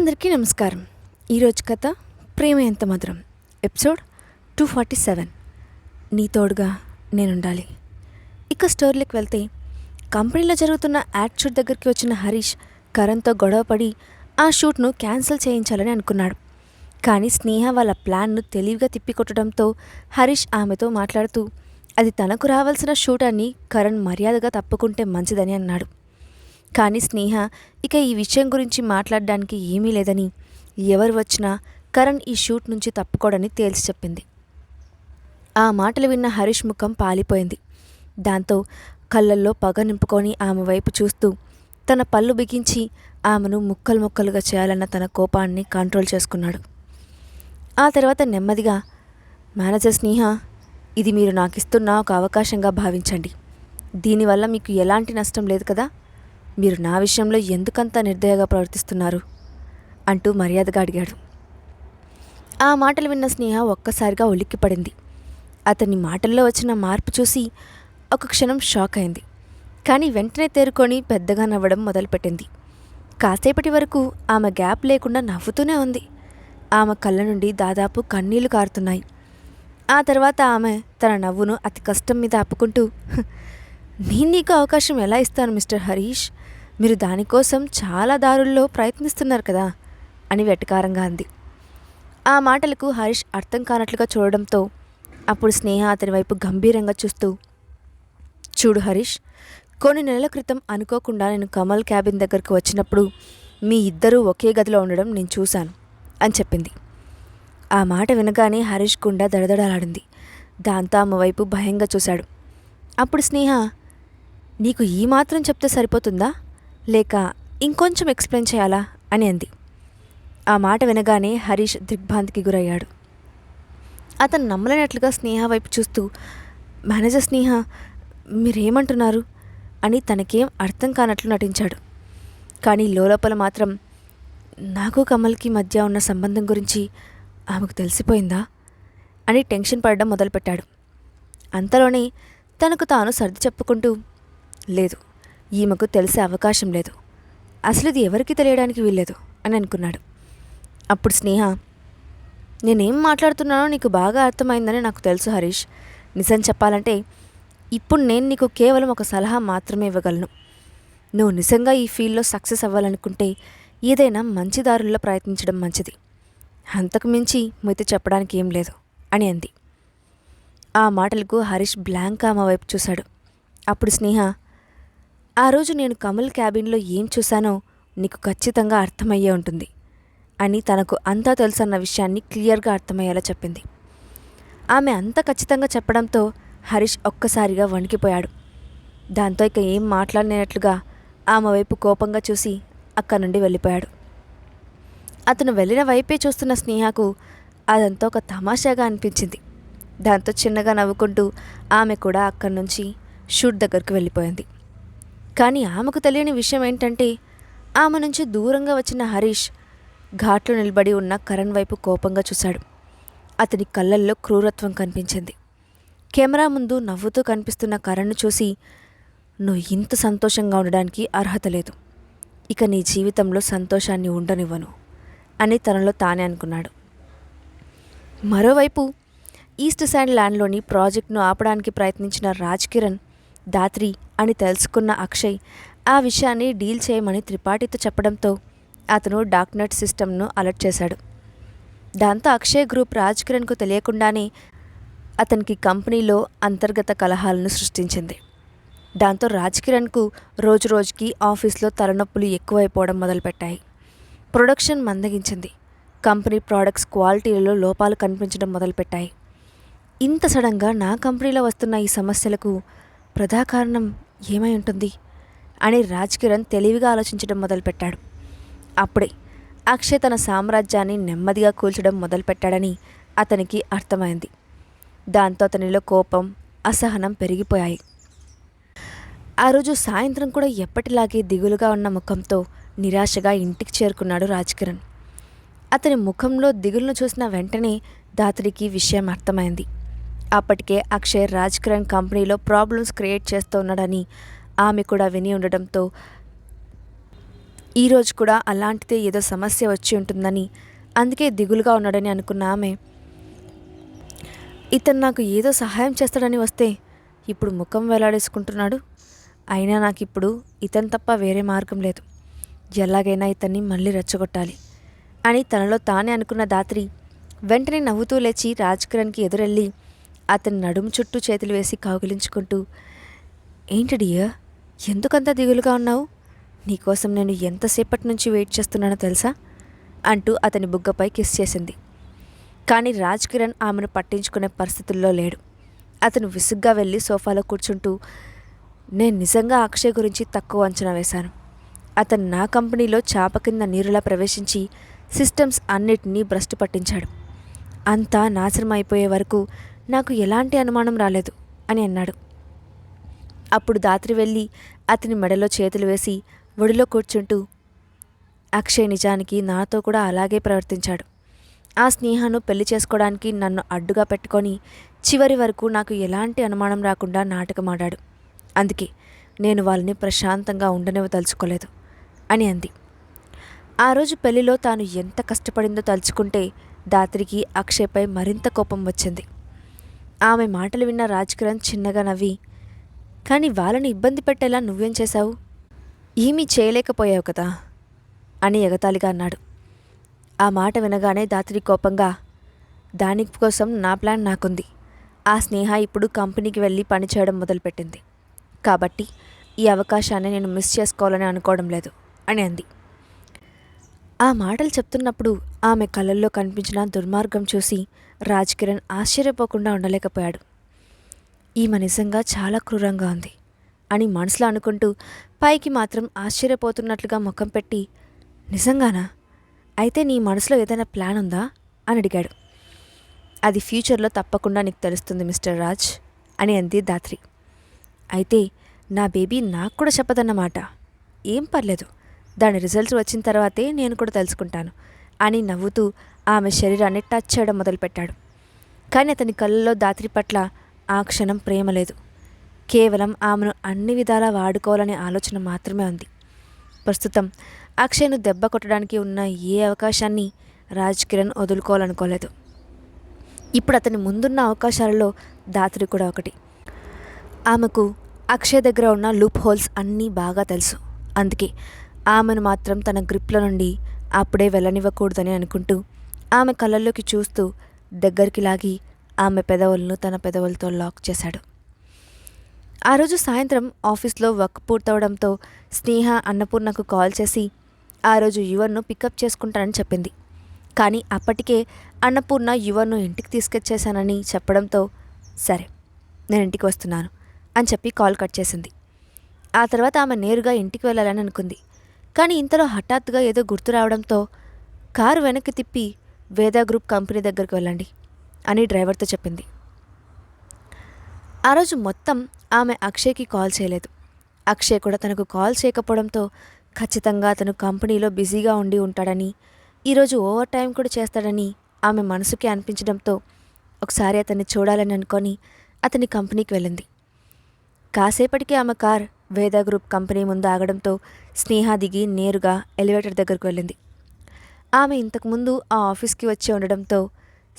అందరికీ నమస్కారం. ఈరోజు కథ ప్రేమ ఎంత మధురం, ఎపిసోడ్ 247. నీ తోడుగా నేనుండాలి. ఇక స్టోరీలోకి వెళ్తే, కంపెనీలో జరుగుతున్న యాడ్ షూట్ దగ్గరికి వచ్చిన హరీష్ కరణ్తో గొడవపడి ఆ షూట్ను క్యాన్సిల్ చేయించాలని అనుకున్నాడు. కానీ స్నేహ వాళ్ళ ప్లాన్ను తెలివిగా తిప్పికొట్టడంతో హరీష్ ఆమెతో మాట్లాడుతూ అది తనకు రావాల్సిన షూట్ అని కరణ్ మర్యాదగా తప్పుకుంటే మంచిదని అన్నాడు. కానీ స్నేహ ఇక ఈ విషయం గురించి మాట్లాడడానికి ఏమీ లేదని, ఎవరు వచ్చినా కరణ్ ఈ షూట్ నుంచి తప్పుకోడని తేల్చి చెప్పింది. ఆ మాటలు విన్న హరీష్ ముఖం పాలిపోయింది. దాంతో కళ్ళల్లో పగ నింపుకొని ఆమె వైపు చూస్తూ తన పళ్ళు బిగించి ఆమెను ముక్కలు ముక్కలుగా చేయాలన్న తన కోపాన్ని కంట్రోల్ చేసుకున్నాడు. ఆ తర్వాత నెమ్మదిగా, మేనేజర్ స్నేహ, ఇది మీరు నాకిస్తున్న ఒక అవకాశంగా భావించండి. దీనివల్ల మీకు ఎలాంటి నష్టం లేదు కదా, మీరు నా విషయంలో ఎందుకంత నిర్దయగా ప్రవర్తిస్తున్నారు అంటూ మర్యాదగా అడిగాడు. ఆ మాటలు విన్న స్నేహ ఒక్కసారిగా ఉలిక్కిపడింది. అతని మాటల్లో వచ్చిన మార్పు చూసి ఒక క్షణం షాక్ అయింది. కానీ వెంటనే తేరుకొని పెద్దగా నవ్వడం మొదలుపెట్టింది. కాసేపటి వరకు ఆమె గ్యాప్ లేకుండా నవ్వుతూనే ఉంది. ఆమె కళ్ళ నుండి దాదాపు కన్నీళ్లు కారుతున్నాయి. ఆ తర్వాత ఆమె తన నవ్వును అతి కష్టం మీద ఆపుకుంటూ, నేను నీకు అవకాశం ఎలా ఇస్తాను మిస్టర్ హరీష్, మీరు దానికోసం చాలా దారుల్లో ప్రయత్నిస్తున్నారు కదా అని వెటకారంగా అంది. ఆ మాటలకు హరీష్ అర్థం కానట్లుగా చూడడంతో అప్పుడు స్నేహ అతని వైపు గంభీరంగా చూస్తూ, చూడు హరీష్, కొన్ని నెలల క్రితం అనుకోకుండా నేను కమల్ క్యాబిన్ దగ్గరకు వచ్చినప్పుడు మీ ఇద్దరూ ఒకే గదిలో ఉండడం నేను చూశాను అని చెప్పింది. ఆ మాట వినగానే హరీష్ గుండె దడదడలాడింది. దాంతో ఆమె వైపు భయంగా చూశాడు. అప్పుడు స్నేహ, నీకు ఈ మాత్రం చెప్తే సరిపోతుందా, లేక ఇంకొంచెం ఎక్స్ప్లెయిన్ చేయాలా అని అంది. ఆ మాట వినగానే హరీష్ దిగ్భ్రాంతికి గురయ్యాడు. అతను నమ్మలేనట్లుగా స్నేహ వైపు చూస్తూ, మేనేజర్ స్నేహ, మీరేమంటున్నారు అని తనకేం అర్థం కానట్లు నటించాడు. కానీ లోపల మాత్రం, నాకు కమల్కి మధ్య ఉన్న సంబంధం గురించి ఆమెకు తెలిసిపోయిందా అని టెన్షన్ పడడం మొదలుపెట్టాడు. అంతలోనే తనకు తాను సర్ది చెప్పుకుంటూ, లేదు, ఈమెకు తెలిసే అవకాశం లేదు, అసలు ఇది ఎవరికి తెలియడానికి వీల్లేదు అని అనుకున్నాడు. అప్పుడు స్నేహ, నేనేం మాట్లాడుతున్నానో నీకు బాగా అర్థమైందని నాకు తెలుసు హరీష్. నిజం చెప్పాలంటే ఇప్పుడు నేను నీకు కేవలం ఒక సలహా మాత్రమే ఇవ్వగలను. నువ్వు నిజంగా ఈ ఫీల్డ్లో సక్సెస్ అవ్వాలనుకుంటే ఏదైనా మంచి దారుల్లో ప్రయత్నించడం మంచిది. అంతకు మించి మిగతా చెప్పడానికి ఏం లేదు అని అంది. ఆ మాటలకు హరీష్ బ్లాంక్ ఆమె వైపు చూశాడు. అప్పుడు స్నేహ, ఆ రోజు నేను కమల్ క్యాబిన్లో ఏం చూశానో నీకు ఖచ్చితంగా అర్థమయ్యే ఉంటుంది అని తనకు అంతా తెలుసన్న విషయాన్ని క్లియర్గా అర్థమయ్యేలా చెప్పింది. ఆమె అంత ఖచ్చితంగా చెప్పడంతో హరీష్ ఒక్కసారిగా వణికిపోయాడు. దాంతో ఇక ఏం మాట్లాడలేనట్లుగా ఆమె వైపు కోపంగా చూసి అక్కడి నుండి వెళ్ళిపోయాడు. అతను వెళ్ళిన వైపే చూస్తున్న స్నేహకు అదంతా ఒక తమాషాగా అనిపించింది. దాంతో చిన్నగా నవ్వుకుంటూ ఆమె కూడా అక్కడి నుంచి షూట్ దగ్గరకు వెళ్ళిపోయింది. కానీ ఆమెకు తెలియని విషయం ఏంటంటే, ఆమె నుంచి దూరంగా వచ్చిన హరీష్ ఘాట్లో నిలబడి ఉన్న కరణ్ వైపు కోపంగా చూశాడు. అతని కళ్ళల్లో క్రూరత్వం కనిపించింది. కెమెరా ముందు నవ్వుతూ కనిపిస్తున్న కరణ్ను చూసి, నువ్వు ఇంత సంతోషంగా ఉండడానికి అర్హత లేదు, ఇక నీ జీవితంలో సంతోషాన్ని ఉండనివ్వను అని తనలో తానే అనుకున్నాడు. మరోవైపు ఈస్ట్ సైడ్ ల్యాండ్లోని ప్రాజెక్టును ఆపడానికి ప్రయత్నించిన రాజ్ కిరణ్ దాత్రి అని తెలుసుకున్న అక్షయ్ ఆ విషయాన్ని డీల్ చేయమని త్రిపాఠితో చెప్పడంతో అతను డార్క్నెట్ సిస్టమ్ను అలర్ట్ చేశాడు. దాంతో అక్షయ్ గ్రూప్ రాజ్ కిరణ్కు తెలియకుండానే అతనికి కంపెనీలో అంతర్గత కలహాలను సృష్టించింది. దాంతో రాజ్ కిరణ్కు రోజురోజుకి ఆఫీస్లో తలనొప్పులు ఎక్కువైపోవడం మొదలుపెట్టాయి. ప్రొడక్షన్ మందగించింది. కంపెనీ ప్రోడక్ట్స్ క్వాలిటీలలో లోపాలు కనిపించడం మొదలుపెట్టాయి. ఇంత సడన్గా నా కంపెనీలో వస్తున్న ఈ సమస్యలకు ప్రధా కారణం ఏమై ఉంటుంది అని రాజ్ కిరణ్ తెలివిగా ఆలోచించడం మొదలుపెట్టాడు. అప్పుడే అక్షయ్ తన సామ్రాజ్యాన్ని నెమ్మదిగా కూల్చడం మొదలుపెట్టాడని అతనికి అర్థమైంది. దాంతో అతనిలో కోపం, అసహనం పెరిగిపోయాయి. ఆ రోజు సాయంత్రం కూడా ఎప్పటిలాగే దిగులుగా ఉన్న ముఖంతో నిరాశగా ఇంటికి చేరుకున్నాడు రాజ్ కిరణ్. అతని ముఖంలో దిగులును చూసిన వెంటనే దాత్రికి విషయం అర్థమైంది. అప్పటికే అక్షయ్ రాజ్ కిరణ్ కంపెనీలో ప్రాబ్లమ్స్ క్రియేట్ చేస్తున్నాడని ఆమె కూడా విని ఉండడంతో ఈరోజు కూడా అలాంటిదే ఏదో సమస్య వచ్చి ఉంటుందని, అందుకే దిగులుగా ఉన్నాడని అనుకున్న ఆమె, ఇతను నాకు ఏదో సహాయం చేస్తాడని వస్తే ఇప్పుడు ముఖం వేలాడేసుకుంటున్నాడు. అయినా నాకు ఇప్పుడు ఇతను తప్ప వేరే మార్గం లేదు. ఎలాగైనా ఇతన్ని మళ్ళీ రెచ్చగొట్టాలి అని తనలో తానే అనుకున్న దాత్రి వెంటనే నవ్వుతూ లేచి రాజ్ కిరణ్కి ఎదురెళ్ళి అతని నడుము చుట్టూ చేతులు వేసి కౌగిలించుకుంటూ, ఏంటి డియర్, ఎందుకంత దిగులుగా ఉన్నావు? నీకోసం నేను ఎంతసేపటి నుంచి వెయిట్ చేస్తున్నానో తెలుసా అంటూ అతని బుగ్గపై కిస్ చేసింది. కానీ రాజ్ కిరణ్ ఆమెను పట్టించుకునే పరిస్థితుల్లో లేడు. అతను విసుగ్గా వెళ్ళి సోఫాలో కూర్చుంటూ, నేను నిజంగా అక్షయ్ గురించి తక్కువ అంచనా వేశాను. అతను నా కంపెనీలో చాప కింద నీరులా ప్రవేశించి సిస్టమ్స్ అన్నిటినీ భ్రష్టు పట్టించాడు. అంతా నాశనం అయిపోయే వరకు నాకు ఎలాంటి అనుమానం రాలేదు అని అన్నాడు. అప్పుడు దాత్రి వెళ్ళి అతని మెడలో చేతులు వేసి ఒడిలో కూర్చుంటూ, అక్షయ్ నిజానికి నాతో కూడా అలాగే ప్రవర్తించాడు. ఆ స్నేహను పెళ్లి చేసుకోవడానికి నన్ను అడ్డుగా పెట్టుకొని చివరి వరకు నాకు ఎలాంటి అనుమానం రాకుండా నాటకమాడాడు. అందుకే నేను వాళ్ళని ప్రశాంతంగా ఉండనివ్వదలుచుకోలేదు అని అంది. ఆ రోజు పెళ్లిలో తాను ఎంత కష్టపడిందో తలుచుకుంటే దాత్రికి అక్షయ్పై మరింత కోపం వచ్చింది. ఆమె మాటలు విన్న రాజ్ కిరణ్ చిన్నగా నవ్వి, కానీ వాళ్ళని ఇబ్బంది పెట్టేలా నువ్వేం చేశావు? ఏమీ చేయలేకపోయావు కదా అని ఎగతాళిగా అన్నాడు. ఆ మాట వినగానే దాత్రి కోపంగా, దానికోసం నా ప్లాన్ నాకుంది. ఆ స్నేహ ఇప్పుడు కంపెనీకి వెళ్ళి పనిచేయడం మొదలుపెట్టింది. కాబట్టి ఈ అవకాశాన్ని నేను మిస్ చేసుకోవాలని అనుకోవడం లేదు అని అంది. ఆ మాటలు చెప్తున్నప్పుడు ఆమె కళ్ళల్లో కనిపించిన దుర్మార్గం చూసి రాజ్ కిరణ్ ఆశ్చర్యపోకుండా ఉండలేకపోయాడు. ఈమె నిజంగా చాలా క్రూరంగా ఉంది అని మనసులో అనుకుంటూ పైకి మాత్రం ఆశ్చర్యపోతున్నట్లుగా ముఖం పెట్టి, నిజంగానా? అయితే నీ మనసులో ఏదైనా ప్లాన్ ఉందా అని అడిగాడు. అది ఫ్యూచర్లో తప్పకుండా నీకు తెలుస్తుంది మిస్టర్ రాజ్ అని అంది దాత్రి. అయితే నా బేబీ నాకు కూడా చెప్పదన్నమాట. ఏం పర్లేదు, దాని రిజల్ట్స్ వచ్చిన తర్వాతే నేను కూడా తెలుసుకుంటాను అని నవ్వుతూ ఆమె శరీరాన్ని టచ్ చేయడం మొదలుపెట్టాడు. కానీ అతని కళ్ళల్లో దాత్రి పట్ల ఆ క్షణం ప్రేమ లేదు. కేవలం ఆమెను అన్ని విధాలా వాడుకోవాలనే ఆలోచన మాత్రమే ఉంది. ప్రస్తుతం అక్షయ్ను దెబ్బ కొట్టడానికి ఉన్న ఏ అవకాశాన్ని రాజ్ కిరణ్ వదులుకోవాలనుకోలేదు. ఇప్పుడు అతని ముందున్న అవకాశాలలో దాత్రి కూడా ఒకటి. ఆమెకు అక్షయ్ దగ్గర ఉన్న లూప్ హోల్స్ అన్నీ బాగా తెలుసు. అందుకే ఆమెను మాత్రం తన గ్రిప్లో నుండి అప్పుడే వెళ్ళనివ్వకూడదని అనుకుంటూ ఆమె కళ్ళల్లోకి చూస్తూ దగ్గరికి లాగి ఆమె పెదవులను తన పెదవులతో లాక్ చేశాడు. ఆ రోజు సాయంత్రం ఆఫీస్లో వర్క్ పూర్తవడంతో స్నేహ అన్నపూర్ణకు కాల్ చేసి ఆ రోజు యువర్ను పికప్ చేసుకుంటానని చెప్పింది. కానీ అప్పటికే అన్నపూర్ణ యువర్ను ఇంటికి తీసుకొచ్చేశానని చెప్పడంతో, సరే నేను ఇంటికి వస్తున్నాను అని చెప్పి కాల్ కట్ చేసింది. ఆ తర్వాత ఆమె నేరుగా ఇంటికి వెళ్ళాలని అనుకుంది. కానీ ఇంతలో హఠాత్తుగా ఏదో గుర్తు రావడంతో, కారు వెనక్కి తిప్పి వేదా గ్రూప్ కంపెనీ దగ్గరికి వెళ్ళండి అని డ్రైవర్తో చెప్పింది. ఆ రోజు మొత్తం ఆమె అక్షయ్కి కాల్ చేయలేదు. అక్షయ్ కూడా తనకు కాల్ చేయకపోవడంతో ఖచ్చితంగా అతను కంపెనీలో బిజీగా ఉండి ఉంటాడని, ఈరోజు ఓవర్ టైం కూడా చేస్తాడని ఆమె మనసుకి అనిపించడంతో ఒకసారి అతన్ని చూడాలని అనుకొని అతని కంపెనీకి వెళ్ళింది. కాసేపటికి ఆమె కార్ వేదా గ్రూప్ కంపెనీ ముందు ఆగడంతో స్నేహ దిగి నేరుగా ఎలివేటర్ దగ్గరకు వెళ్ళింది. ఆమె ఇంతకుముందు ఆ ఆఫీస్కి వచ్చి ఉండడంతో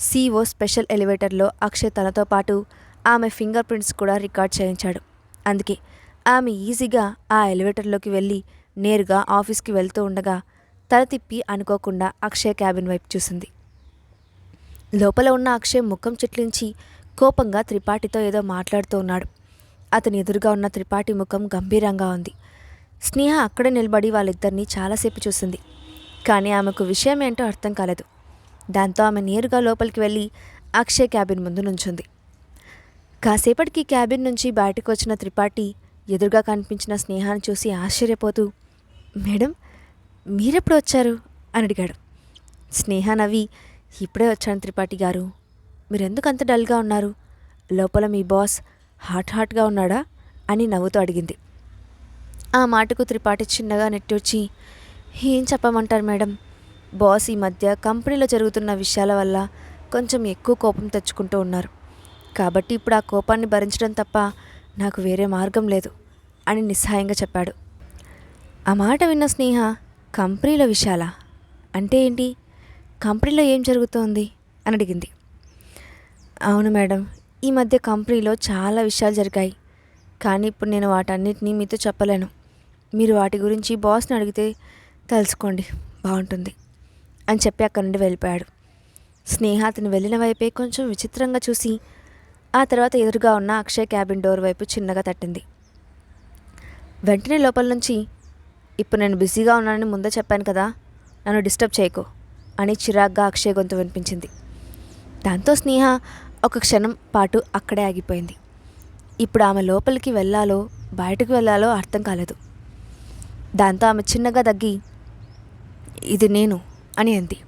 CEO స్పెషల్ ఎలివేటర్లో అక్షయ్ తనతో పాటు ఆమె ఫింగర్ ప్రింట్స్ కూడా రికార్డ్ చేయించాడు. అందుకే ఆమె ఈజీగా ఆ ఎలివేటర్లోకి వెళ్ళి నేరుగా ఆఫీస్కి వెళ్తూ ఉండగా తల తిప్పి అనుకోకుండా అక్షయ్ క్యాబిన్ వైపు చూసింది. లోపల ఉన్న అక్షయ్ ముఖం చిట్లించి కోపంగా త్రిపాఠితో ఏదో మాట్లాడుతూ ఉన్నాడు. అతని ఎదురుగా ఉన్న త్రిపాఠి ముఖం గంభీరంగా ఉంది. స్నేహ అక్కడే నిలబడి వాళ్ళిద్దరినీ చాలాసేపు చూసింది. కానీ ఆమెకు విషయం ఏంటో అర్థం కాలేదు. దాంతో ఆమె నేరుగా లోపలికి వెళ్ళి అక్షయ్ క్యాబిన్ ముందు నుంచుంది. కాసేపటికి క్యాబిన్ నుంచి బయటకు వచ్చిన త్రిపాఠి ఎదురుగా కనిపించిన స్నేహాన్ని చూసి ఆశ్చర్యపోతూ, మేడం మీరెప్పుడు వచ్చారు అని అడిగాడు. స్నేహ నవ్వి, ఇప్పుడే వచ్చాను త్రిపాఠి గారు. మీరెందుకు అంత డల్గా ఉన్నారు? లోపల మీ బాస్ హాట్గా ఉన్నాడా అని నవ్వుతూ అడిగింది. ఆ మాటకు త్రిపాఠి చిన్నగా నెట్టూర్చి, ఏం చెప్పమంటారు మేడం, బాస్ ఈ మధ్య కంపెనీలో జరుగుతున్న విషయాల వల్ల కొంచెం ఎక్కువ కోపం తెచ్చుకుంటూ ఉన్నారు. కాబట్టి ఇప్పుడు ఆ కోపాన్ని భరించడం తప్ప నాకు వేరే మార్గం లేదు అని నిస్సహాయంగా చెప్పాడు. ఆ మాట విన్న స్నేహ, కంపెనీలో విషయాలా? అంటే ఏంటి? కంపెనీలో ఏం జరుగుతోంది అని అడిగింది. అవును మేడం, ఈ మధ్య కంపెనీలో చాలా విషయాలు జరిగాయి. కానీ ఇప్పుడు నేను వాటన్నిటినీ మీతో చెప్పలేను. మీరు వాటి గురించి బాస్ని అడిగితే తెలుసుకోండి, బాగుంటుంది అని చెప్పి అక్కడి నుండి వెళ్ళిపోయాడు. స్నేహ అతను వెళ్ళిన వైపే కొంచెం విచిత్రంగా చూసి ఆ తర్వాత ఎదురుగా ఉన్న అక్షయ్ క్యాబిన్ డోర్ వైపు చిన్నగా తట్టింది. వెంటనే లోపల నుంచి, ఇప్పుడు నేను బిజీగా ఉన్నానని ముందే చెప్పాను కదా, నన్ను డిస్టర్బ్ చేయకు అని చిరాగ్గా అక్షయ్ గొంతు వినిపించింది. దాంతో స్నేహ ఒక క్షణం పాటు అక్కడే ఆగిపోయింది. ఇప్పుడు ఆమె లోపలికి వెళ్ళాలో బయటకు వెళ్ళాలో అర్థం కాలేదు. దాంతో ఆమె చిన్నగా దగ్గి, ఇది నేను అని అంది.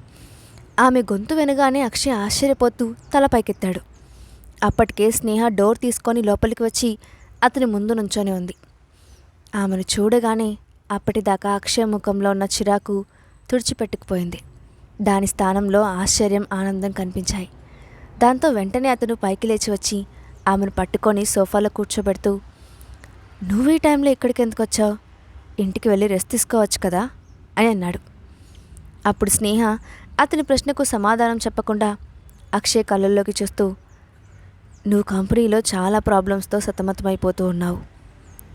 ఆమె గొంతు వినగానే అక్షయ్ ఆశ్చర్యపోతూ తల పైకెత్తాడు. అప్పటికే స్నేహ డోర్ తీసుకొని లోపలికి వచ్చి అతని ముందు నుంచొని ఉంది. ఆమెను చూడగానే అప్పటిదాకా అక్షయ్ ముఖంలో ఉన్న చిరాకు తుడిచిపెట్టుకుపోయింది. దాని స్థానంలో ఆశ్చర్యం, ఆనందం కనిపించాయి. దాంతో వెంటనే అతను పైకి లేచి వచ్చి ఆమెను పట్టుకొని సోఫాలో కూర్చోబెడుతూ, నువ్వు ఈ టైంలో ఇక్కడికి ఎందుకు వచ్చావు? ఇంటికి వెళ్ళి రెస్ట్ తీసుకోవచ్చు కదా అని అన్నాడు. అప్పుడు స్నేహ అతని ప్రశ్నకు సమాధానం చెప్పకుండా అక్షయ్ కళ్ళల్లోకి చూస్తూ, నువ్వు కంపెనీలో చాలా ప్రాబ్లమ్స్తో సతమతమైపోతూ ఉన్నావు.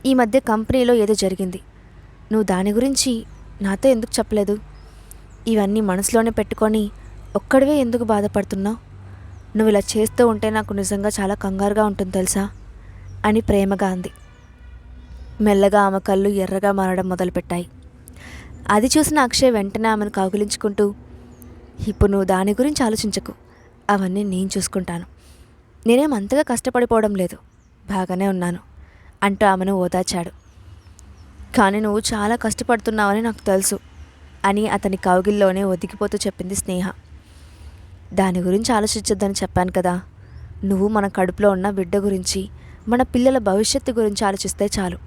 ఈ మధ్య కంపెనీలో ఏదో జరిగింది. నువ్వు దాని గురించి నాతో ఎందుకు చెప్పలేదు? ఇవన్నీ మనసులోనే పెట్టుకొని ఒక్కడివే ఎందుకు బాధపడుతున్నావు? నువ్వు ఇలా చేస్తూ ఉంటే నాకు నిజంగా చాలా కంగారుగా ఉంటుంది తెలుసా అని ప్రేమగా అంది. మెల్లగా ఆమె కళ్ళు ఎర్రగా మారడం మొదలుపెట్టాయి. అది చూసిన అక్షయ్ వెంటనే ఆమెను కౌగిలించుకుంటూ, ఇప్పుడు నువ్వు దాని గురించి ఆలోచించకు, అవన్నీ నేను చూసుకుంటాను. నేనేం అంతగా కష్టపడిపోవడం లేదు, బాగానే ఉన్నాను అంటూ ఆమెను ఓదార్చాడు. కానీ నువ్వు చాలా కష్టపడుతున్నావని నాకు తెలుసు అని అతని కౌగిల్లోనే ఒదిగిపోతూ చెప్పింది స్నేహ. దాని గురించి ఆలోచించొద్దని చెప్పాను కదా. నువ్వు మన కడుపులో ఉన్న బిడ్డ గురించి, మన పిల్లల భవిష్యత్తు గురించి ఆలోచిస్తే చాలు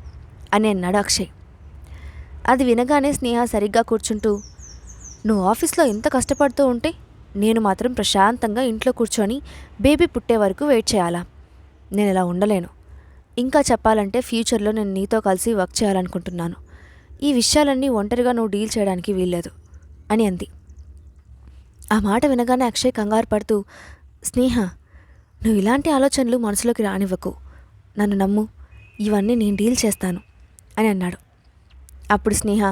అని అన్నాడు అక్షయ్. అది వినగానే స్నేహ సరిగ్గా కూర్చుంటూ, నువ్వు ఆఫీస్లో ఎంత కష్టపడుతూ ఉంటే నేను మాత్రం ప్రశాంతంగా ఇంట్లో కూర్చొని బేబీ పుట్టే వరకు వెయిట్ చేయాలా? నేను ఇలా ఉండలేను. ఇంకా చెప్పాలంటే ఫ్యూచర్లో నేను నీతో కలిసి వర్క్ చేయాలనుకుంటున్నాను. ఈ విషయాలన్నీ ఒంటరిగా నువ్వు డీల్ చేయడానికి వీల్లేదు అని అంది. ఆ మాట వినగానే అక్షయ్ కంగారు పడుతూ, స్నేహ, నువ్వు ఇలాంటి ఆలోచనలు మనసులోకి రానివ్వకు, నన్ను నమ్ము, ఇవన్నీ నేను డీల్ చేస్తాను అని అన్నాడు. అప్పుడు స్నేహ,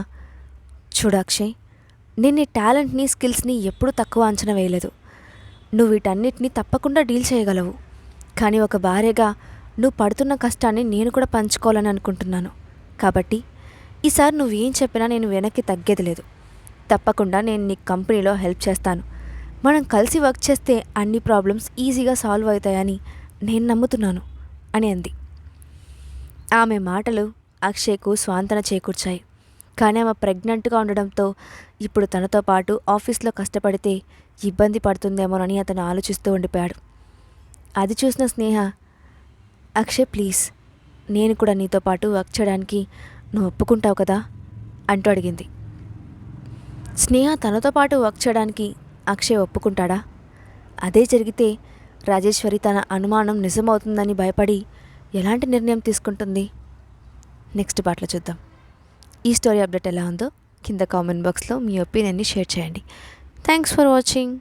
చూడు అక్షయ్, నేను నీ టాలెంట్ని, స్కిల్స్ని ఎప్పుడూ తక్కువ అంచనా వేయలేదు. నువ్వు వీటన్నిటిని తప్పకుండా డీల్ చేయగలవు. కానీ ఒక భార్యగా నువ్వు పడుతున్న కష్టాన్ని నేను కూడా పంచుకోవాలని అనుకుంటున్నాను. కాబట్టి ఈసారి నువ్వేం చెప్పినా నేను వెనక్కి తగ్గేది లేదు. తప్పకుండా నేను నీ కంపెనీలో హెల్ప్ చేస్తాను. మనం కలిసి వర్క్ చేస్తే అన్ని ప్రాబ్లమ్స్ ఈజీగా సాల్వ్ అవుతాయని నేను నమ్ముతున్నాను అని అంది. ఆమె మాటలు అక్షయ్కు స్వాంతన చేకూర్చాయి. కానీ ఆమె ప్రెగ్నెంట్గా ఉండడంతో ఇప్పుడు తనతో పాటు ఆఫీస్లో కష్టపడితే ఇబ్బంది పడుతుందేమోనని అతను ఆలోచిస్తూ ఉండిపోయాడు. అది చూసిన స్నేహ, అక్షయ్ ప్లీజ్, నేను కూడా నీతో పాటు వర్క్ చేయడానికి నువ్వు ఒప్పుకుంటావు కదా అంటూ అడిగింది. స్నేహ తనతో పాటు వర్క్ చేయడానికి అక్షయ్ ఒప్పుకుంటాడా? అదే జరిగితే రాజేశ్వరి తన అనుమానం నిజమవుతుందని భయపడి ఎలాంటి నిర్ణయం తీసుకుంటుంది? నెక్స్ట్ పార్ట్లో చూద్దాం. ఈ స్టోరీ అప్డేట్ ఎలా ఉందో కింద కామెంట్ బాక్స్లో మీ ఒపీనియన్ని షేర్ చేయండి. Thanks for watching.